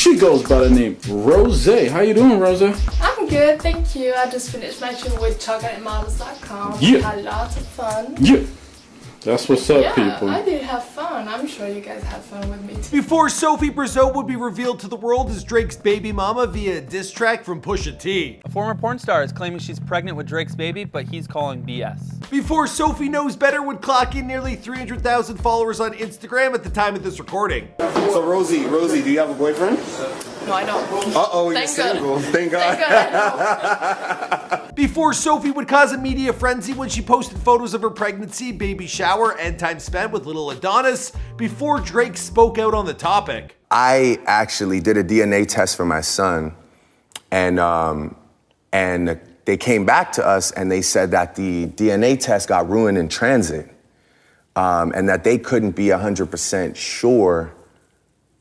She goes by the name Rose. How you doing, Rose? I'm good, thank you. I just finished my trip with chocolatemodels.com. Yeah. Had lots of fun. Yeah. That's what's up, people. I did have fun. I'm sure you guys had fun with me too. Before Sophie Brussaux would be revealed to the world as Drake's baby mama via a diss track from Pusha T. A former porn star is claiming she's pregnant with Drake's baby, but he's calling BS. Before Sophie Knows Better would clock in nearly 300,000 followers on Instagram at the time of this recording. So Rosie, do you have a boyfriend? No, I don't. Uh-oh, you're single. Thank God. Thank God. Before Sophie would cause a media frenzy when she posted photos of her pregnancy, baby shower, and time spent with little Adonis, before Drake spoke out on the topic. I actually did a DNA test for my son, and they came back to us and they said that the DNA test got ruined in transit, and that they couldn't be 100% sure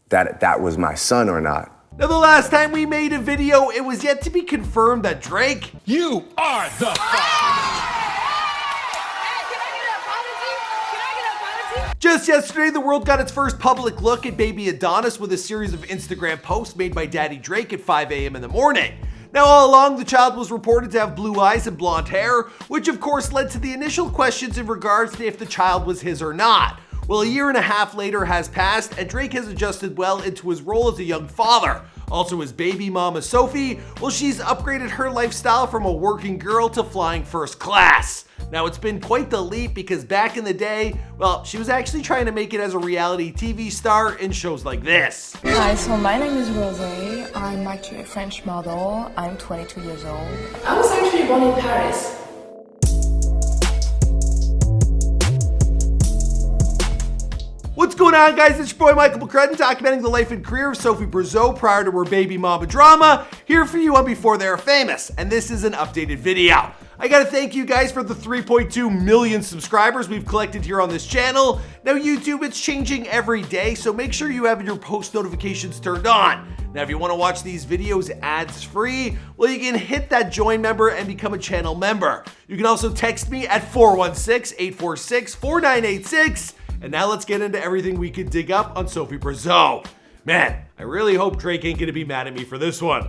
that that was my son or not. Now, the last time we made a video, it was yet to be confirmed that Drake, You are the just yesterday, the world got its first public look at baby Adonis with a series of Instagram posts made by Daddy Drake at 5 a.m. in the morning. Now, all along, the child was reported to have blue eyes and blonde hair, which of course led to the initial questions in regards to if the child was his or not. Well, a year and a half later has passed, and Drake has adjusted well into his role as a young father. Also, his baby mama Sophie, well, she's upgraded her lifestyle from a working girl to flying first class. Now, it's been quite the leap because back in the day, well, she was actually trying to make it as a reality TV star in shows like this. Hi, so my name is Rose. I'm actually a French model. I'm 22 years old. I was actually born in Paris. What's going on, guys? It's your boy Michael McCrudden documenting the life and career of Sophie Brussaux prior to her baby mama drama, here for you on Before They Are Famous, and this is an updated video. I gotta thank you guys for the 3.2 million subscribers we've collected here on this channel. Now YouTube, it's changing every day, so make sure you have your post notifications turned on. Now if you wanna watch these videos ads free, well, you can hit that join member and become a channel member. You can also text me at 416-846-4986. And now let's get into everything we could dig up on Sophie Brussaux. Man, I really hope Drake ain't gonna be mad at me for this one.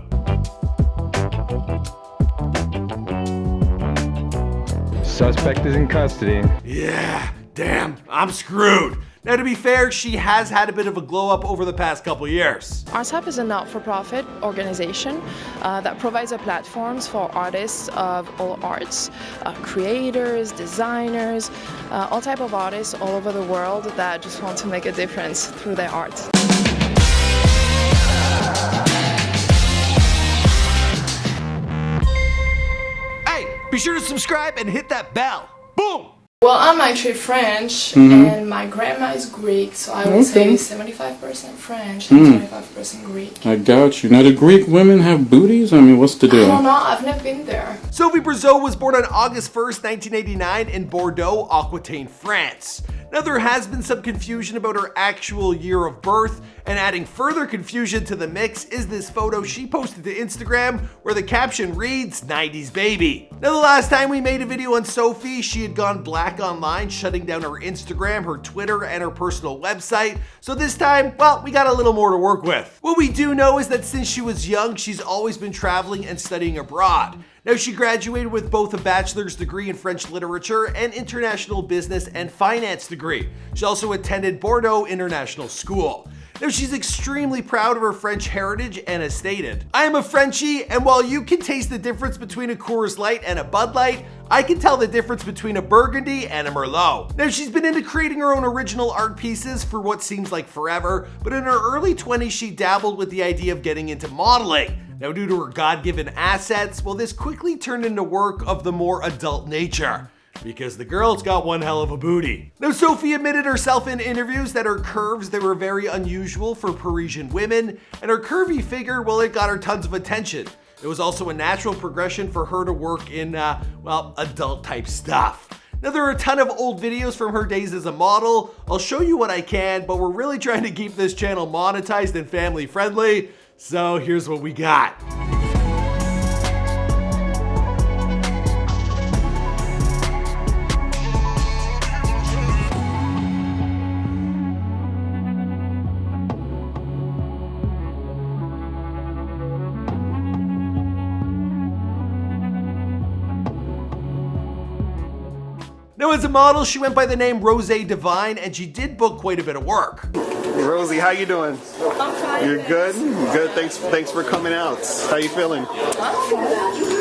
Suspect is in custody. Yeah, damn, I'm screwed. Now, to be fair, she has had a bit of a glow up over the past couple years. ArtSap is a not-for-profit organization that provides a platforms for artists of all arts, creators, designers, all type of artists all over the world that just want to make a difference through their art. Hey, be sure to subscribe and hit that bell. Boom! Well, I'm actually French, and my grandma is Greek, so I would say 75% French and 25% Greek. I got you. Now, do Greek women have booties? I mean, what's the I deal? don't know, I've never been there. Sophie Brussaux was born on August 1st, 1989 in Bordeaux, Aquitaine, France. Now, there has been some confusion about her actual year of birth, and adding further confusion to the mix is this photo she posted to Instagram where the caption reads, 90s baby. Now, the last time we made a video on Sophie, she had gone black online, shutting down her Instagram, her Twitter, and her personal website. So this time, well, we got a little more to work with. What we do know is that since she was young, she's always been traveling and studying abroad. Now, she graduated with both a bachelor's degree in French literature and international business and finance degree. She also attended Bordeaux International School. Now, she's extremely proud of her French heritage and has stated, "I am a Frenchie, and while you can taste the difference between a Coors Light and a Bud Light, I can tell the difference between a Burgundy and a Merlot." Now, she's been into creating her own original art pieces for what seems like forever, but in her early 20s, she dabbled with the idea of getting into modeling. Now, due to her God-given assets, well, this quickly turned into work of the more adult nature, because the girl's got one hell of a booty. Now, Sophie admitted herself in interviews that her curves, they were very unusual for Parisian women, and her curvy figure, well, it got her tons of attention. It was also a natural progression for her to work in, well, adult type stuff. Now, there are a ton of old videos from her days as a model. I'll show you what I can, but we're really trying to keep this channel monetized and family friendly. So here's what we got. Now, as a model, she went by the name Rose Divine, and she did book quite a bit of work. Rosie, how you doing? I'm fine. You're good? Good. Thanks for coming out. How you feeling?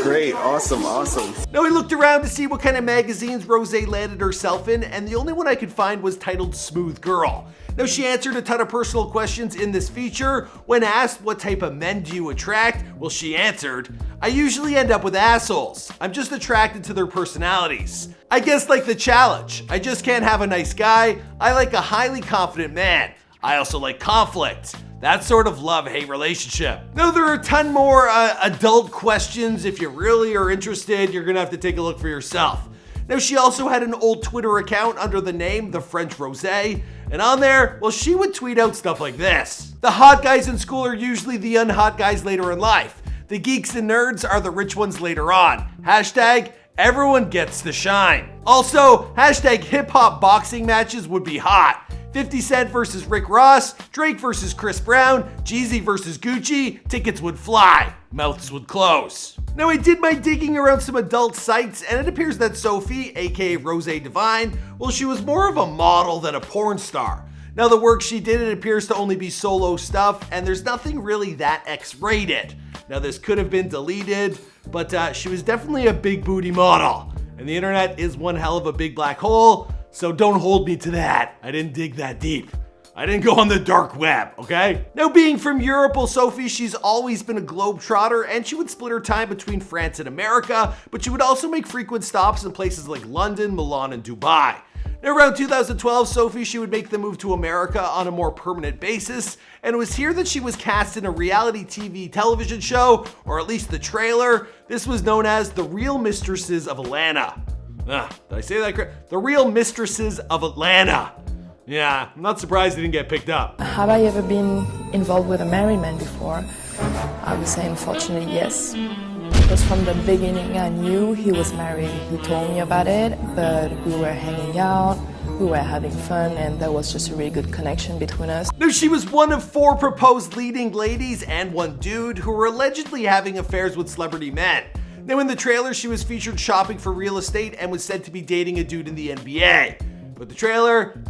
Great. Awesome. Now, I looked around to see what kind of magazines Rose landed herself in, and the only one I could find was titled Smooth Girl. Now, she answered a ton of personal questions in this feature. When asked what type of men do you attract, well, she answered, I usually end up with assholes. I'm just attracted to their personalities. I guess like the challenge. I just can't have a nice guy. I like a highly confident man. I also like conflict. That sort of love-hate relationship. Now, there are a ton more adult questions. If you really are interested, you're gonna have to take a look for yourself. Now, she also had an old Twitter account under the name The French Rosé, and on there, well, she would tweet out stuff like this. The hot guys in school are usually the unhot guys later in life. The geeks and nerds are the rich ones later on. Hashtag, everyone gets the shine. Also, hashtag hip-hop boxing matches would be hot. 50 Cent versus Rick Ross, Drake versus Chris Brown, Jeezy versus Gucci, tickets would fly, mouths would close. Now, I did my digging around some adult sites, and it appears that Sophie, aka Rose Divine, well, she was more of a model than a porn star. Now, the work she did, it appears to only be solo stuff, and there's nothing really that X-rated. Now, this could have been deleted, but she was definitely a big booty model, and the internet is one hell of a big black hole. So don't hold me to that. I didn't dig that deep. I didn't go on the dark web, okay? Now, being from Europe, well, Sophie, she's always been a globetrotter, and she would split her time between France and America, but she would also make frequent stops in places like London, Milan, and Dubai. Now, around 2012, Sophie, she would make the move to America on a more permanent basis, and it was here that she was cast in a reality TV television show, or at least the trailer. This was known as The Real Mistresses of Atlanta. Did I say that correct? The Real Mistresses of Atlanta. Yeah, I'm not surprised it didn't get picked up. Have I ever been involved with a married man before? I would say unfortunately yes. Because from the beginning I knew he was married. He told me about it, but we were hanging out, we were having fun, and there was just a really good connection between us. Now, she was one of 4 proposed leading ladies and 1 dude who were allegedly having affairs with celebrity men. Now, in the trailer, she was featured shopping for real estate and was said to be dating a dude in the NBA. But the trailer,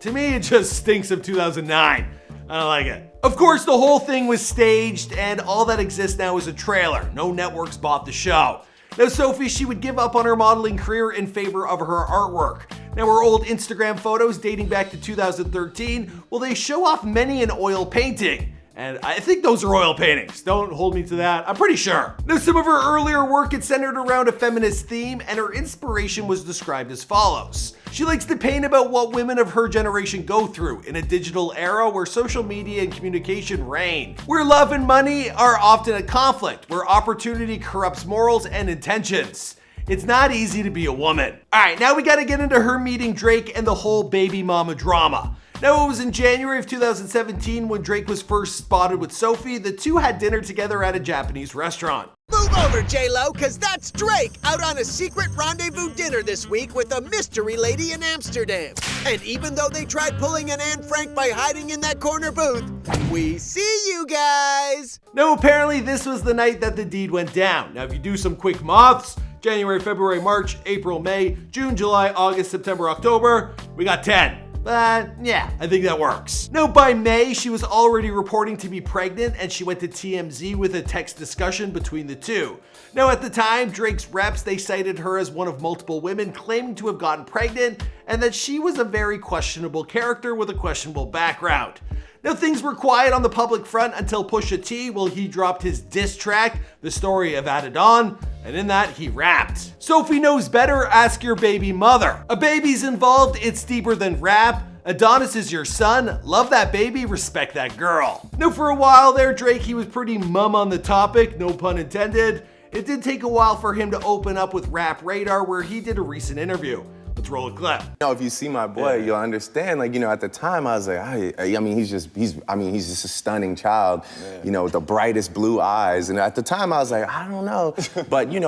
to me, it just stinks of 2009. I don't like it. Of course, the whole thing was staged, and all that exists now is a trailer. No networks bought the show. Now, Sophie, she would give up on her modeling career in favor of her artwork. Now, her old Instagram photos dating back to 2013, well, they show off many an oil painting. And I think those are oil paintings. Don't hold me to that. I'm pretty sure. Now, some of her earlier work, it centered around a feminist theme, and her inspiration was described as follows. She likes to paint about what women of her generation go through in a digital era where social media and communication reign, where love and money are often at conflict, where opportunity corrupts morals and intentions. It's not easy to be a woman. All right, now we gotta get into her meeting Drake and the whole baby mama drama. Now, it was in January of 2017 when Drake was first spotted with Sophie. The two had dinner together at a Japanese restaurant. Move over, J-Lo, cause that's Drake out on a secret rendezvous dinner this week with a mystery lady in Amsterdam. And even though they tried pulling an Anne Frank by hiding in that corner booth, we see you guys. Now, apparently this was the night that the deed went down. Now, if you do some quick maths, January, February, March, April, May, June, July, August, September, October, we got 10. Yeah, I think that works. Now, by May, she was already reporting to be pregnant, and she went to TMZ with a text discussion between the two. Now, at the time, Drake's reps, they cited her as one of multiple women claiming to have gotten pregnant, and that she was a very questionable character with a questionable background. Now, things were quiet on the public front until Pusha T, well, he dropped his diss track, The Story of Adidon, and in that, he rapped. Sophie knows better, ask your baby mother. A baby's involved, it's deeper than rap. Adonis is your son, love that baby, respect that girl. Now, for a while there, Drake, he was pretty mum on the topic, no pun intended. It did take a while for him to open up with Rap Radar, where he did a recent interview. Let's roll a clip. If you see my boy, you'll understand. At the time, I was like, he's just a stunning child, with the brightest blue eyes. And at the time, I was like, I don't know. But, it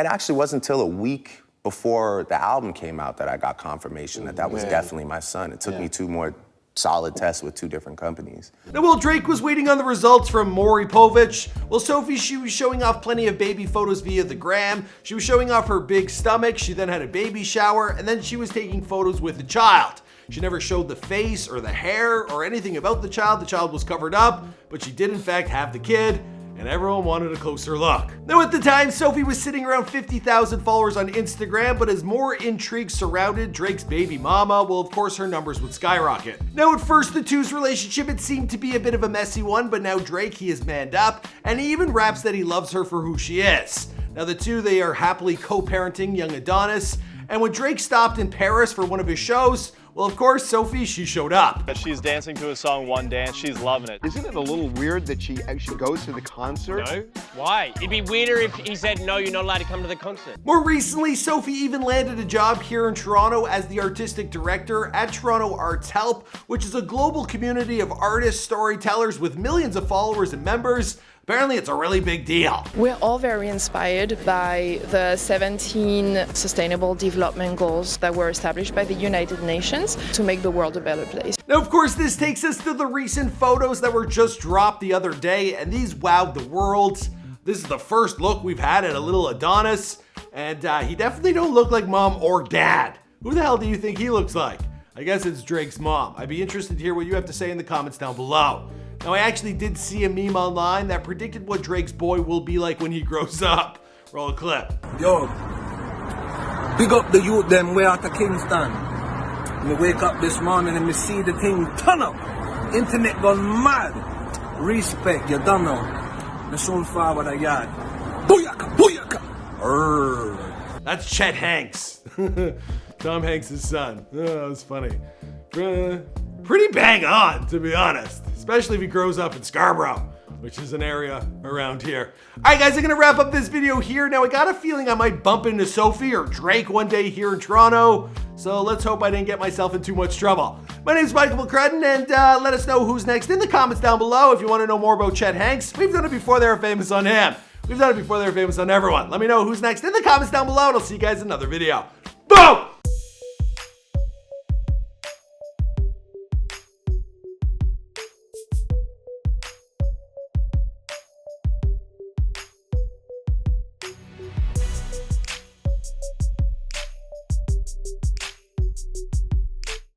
actually wasn't until a week before the album came out that I got confirmation that was definitely my son. It took me 2 more solid test with 2 different companies. Now, while Drake was waiting on the results from Maury Povich, well, Sophie, she was showing off plenty of baby photos via the gram. She was showing off her big stomach. She then had a baby shower, and then she was taking photos with the child. She never showed the face or the hair or anything about the child. The child was covered up, but she did in fact have the kid, and everyone wanted a closer look. Now, at the time, Sophie was sitting around 50,000 followers on Instagram, but as more intrigue surrounded Drake's baby mama, well, of course, her numbers would skyrocket. Now, at first, the two's relationship, it seemed to be a bit of a messy one, but now Drake, he is manned up, and he even raps that he loves her for who she is. Now, the two, they are happily co-parenting young Adonis, and when Drake stopped in Paris for one of his shows, well, of course, Sophie, she showed up. She's dancing to a song, One Dance. She's loving it. Isn't it a little weird that she actually goes to the concert? No. Why? It'd be weirder if he said, no, you're not allowed to come to the concert. More recently, Sophie even landed a job here in Toronto as the artistic director at Toronto Arts Help, which is a global community of artists, storytellers with millions of followers and members. Apparently, it's a really big deal. We're all very inspired by the 17 Sustainable Development Goals that were established by the United Nations to make the world a better place. Now, of course, this takes us to the recent photos that were just dropped the other day, and these wowed the world. This is the first look we've had at a little Adonis, and he definitely don't look like mom or dad. Who the hell do you think he looks like? I guess it's Drake's mom. I'd be interested to hear what you have to say in the comments down below. Now, I actually did see a meme online that predicted what Drake's boy will be like when he grows up. Roll a clip. Yo, big up the youth them way out of Kingston. Me wake up this morning and me see the thing turn up. Internet gone mad. Respect, you don't know. Me soon forward a yard. Booyaka, booyaka. Arrgh. That's Chet Hanks. Tom Hanks' son. Oh, that was funny. Pretty bang on, to be honest. Especially if he grows up in Scarborough, which is an area around here. Alright guys, I'm gonna wrap up this video here. Now I got a feeling I might bump into Sophie or Drake one day here in Toronto, so let's hope I didn't get myself in too much trouble. My name is Michael McCrudden, and let us know who's next in the comments down below. If you want to know more about Chet Hanks, we've done it before they were famous on him. We've done it before they were famous on everyone. Let me know who's next in the comments down below, and I'll see you guys in another video. Boom!